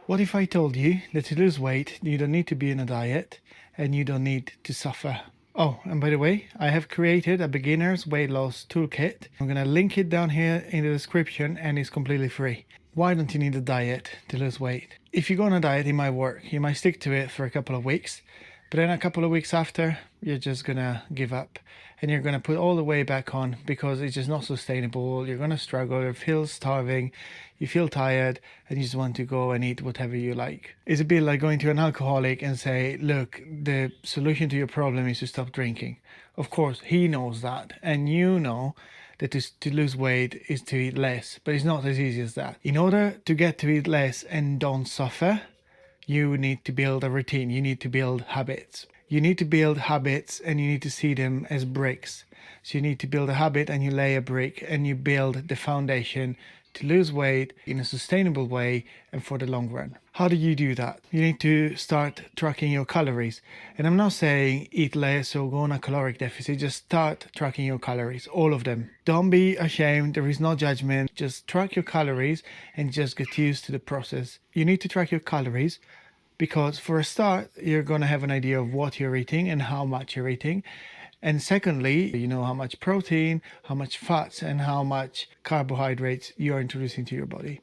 What if I told you that to lose weight, you don't need to be in a diet and you don't need to suffer? Oh, and by the way, I have created a beginner's weight loss toolkit. I'm going to link it down here in the description and it's completely free. Why don't you need a diet to lose weight? If you go on a diet, it might work. You might stick to it for a couple of weeks, but then a couple of weeks after, you're just going to give up and you're going to put all the weight back on because it's just not sustainable. You're going to struggle, you feel starving, you feel tired, and you just want to go and eat whatever you like. It's a bit like going to an alcoholic and say, look, the solution to your problem is to stop drinking. Of course, he knows that, and you know that to lose weight is to eat less, but it's not as easy as that. In order to get to eat less and don't suffer, you need to build a routine. You need to build habits. You need to build habits and you need to see them as bricks. So you need to build a habit and you lay a brick and you build the foundation to lose weight in a sustainable way and for the long run. How do you do that? You need to start tracking your calories. And I'm not saying eat less or go on a caloric deficit. Just start tracking your calories, all of them. Don't be ashamed. There is no judgment. Just track your calories and just get used to the process. You need to track your calories because for a start, you're going to have an idea of what you're eating and how much you're eating. And secondly, you know how much protein, how much fats, and how much carbohydrates you're introducing to your body.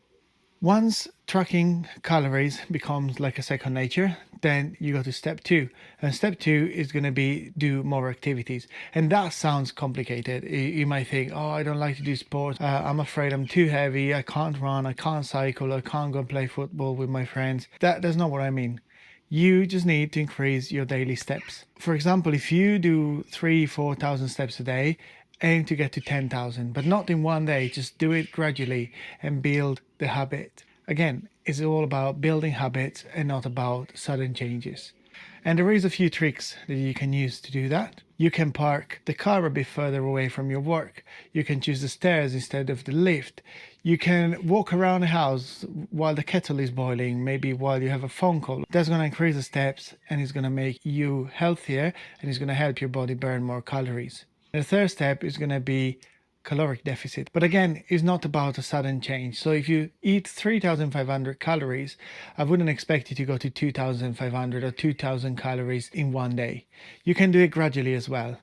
Once tracking calories becomes like a second nature, then you go to step 2. And step 2 is going to be do more activities. And that sounds complicated. You might think, oh, I don't like to do sports. I'm afraid I'm too heavy. I can't run. I can't cycle. I can't go and play football with my friends. That's not what I mean. You just need to increase your daily steps. For example, if you do 3,000-4,000 steps a day, aim to get to 10,000, but not in one day. Just do it gradually and build the habit. Again, it's all about building habits and not about sudden changes. And there is a few tricks that you can use to do that. You can park the car a bit further away from your work. You can choose the stairs instead of the lift. You can walk around the house while the kettle is boiling, maybe while you have a phone call. That's going to increase the steps and it's going to make you healthier and it's going to help your body burn more calories. The third step is going to be caloric deficit. But again, it's not about a sudden change. So if you eat 3,500 calories, I wouldn't expect you to go to 2,500 or 2,000 calories in one day. You can do it gradually as well.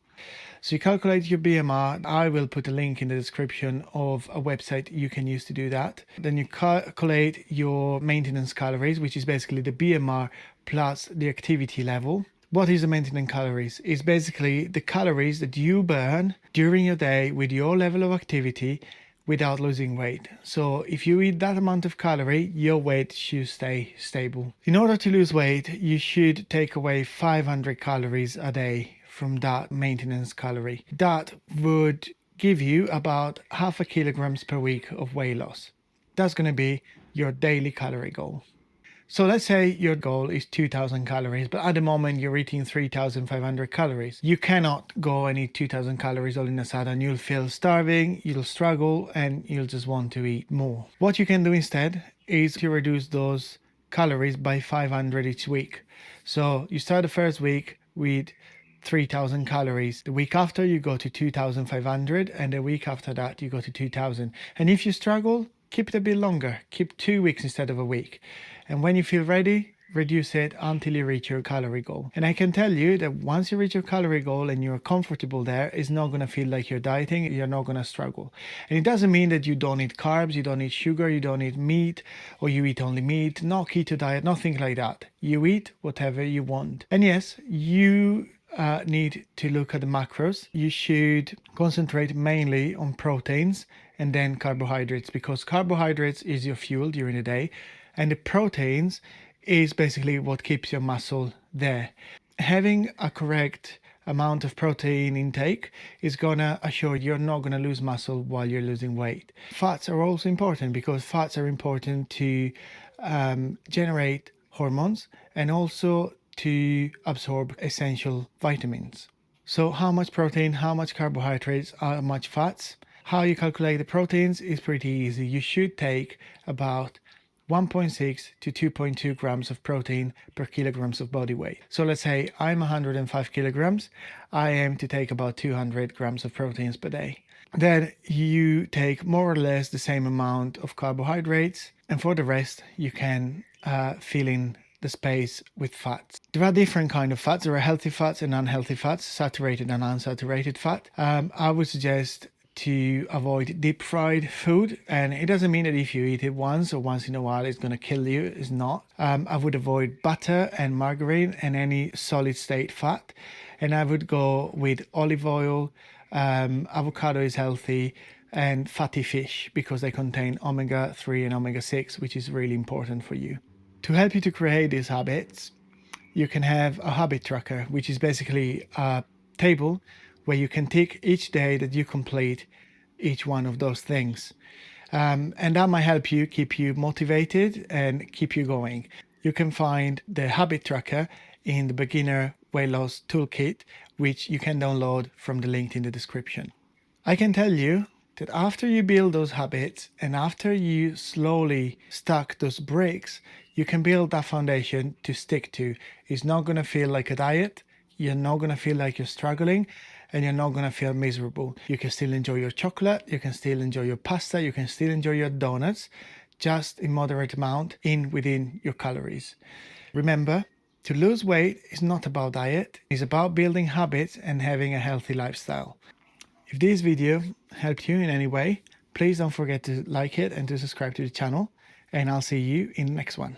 So you calculate your BMR. I will put a link in the description of a website you can use to do that. Then you calculate your maintenance calories, which is basically the BMR plus the activity level. What is the maintenance calories? It's basically the calories that you burn during your day with your level of activity without losing weight. So if you eat that amount of calorie, your weight should stay stable. In order to lose weight, you should take away 500 calories a day from that maintenance calorie. That would give you about 0.5 kilograms per week of weight loss. That's going to be your daily calorie goal. So let's say your goal is 2,000 calories, but at the moment you're eating 3,500 calories. You cannot go and eat 2,000 calories all in a sudden. You'll feel starving, you'll struggle, and you'll just want to eat more. What you can do instead is to reduce those calories by 500 each week. So you start the first week with 3,000 calories. The week after you go to 2,500 and the week after that you go to 2,000. And if you struggle, keep it a bit longer. Keep 2 weeks instead of a week. And when you feel ready, reduce it until you reach your calorie goal. And I can tell you that once you reach your calorie goal and you're comfortable there, it's not going to feel like you're dieting. You're not going to struggle. And it doesn't mean that you don't eat carbs, you don't eat sugar, you don't eat meat, or you eat only meat. No keto diet, nothing like that. You eat whatever you want. And yes, you need to look at the macros. You should concentrate mainly on proteins and then carbohydrates, because carbohydrates is your fuel during the day and the proteins is basically what keeps your muscle there. Having a correct amount of protein intake is gonna assure you're not gonna lose muscle while you're losing weight. Fats are also important because fats are important to generate hormones and also to absorb essential vitamins. So how much protein, how much carbohydrates, how much fats? How you calculate the proteins is pretty easy. You should take about 1.6 to 2.2 grams of protein per kilograms of body weight. So let's say I'm 105 kilograms. I aim to take about 200 grams of proteins per day. Then you take more or less the same amount of carbohydrates, and for the rest you can filling the space with fats. There are different kind of fats. There are healthy fats and unhealthy fats, saturated and unsaturated fat. I would suggest to avoid deep fried food, and it doesn't mean that if you eat it once or once in a while it's going to kill you. It's not. I would avoid butter and margarine and any solid state fat, and I would go with olive oil. Avocado is healthy, and fatty fish because they contain omega-3 and omega-6, which is really important for you. To help you to create these habits, you can have a habit tracker, which is basically a table where you can tick each day that you complete each one of those things. And that might help you keep you motivated and keep you going. You can find the habit tracker in the beginner weight loss toolkit, which you can download from the link in the description. I can tell you that after you build those habits and after you slowly stack those bricks, you can build that foundation to stick to. It's not going to feel like a diet. You're not going to feel like you're struggling, and you're not going to feel miserable. You can still enjoy your chocolate. You can still enjoy your pasta. You can still enjoy your donuts, just in moderate amount within your calories. Remember, to lose weight is not about diet. It's about building habits and having a healthy lifestyle. If this video helped you in any way, please don't forget to like it and to subscribe to the channel, and I'll see you in the next one.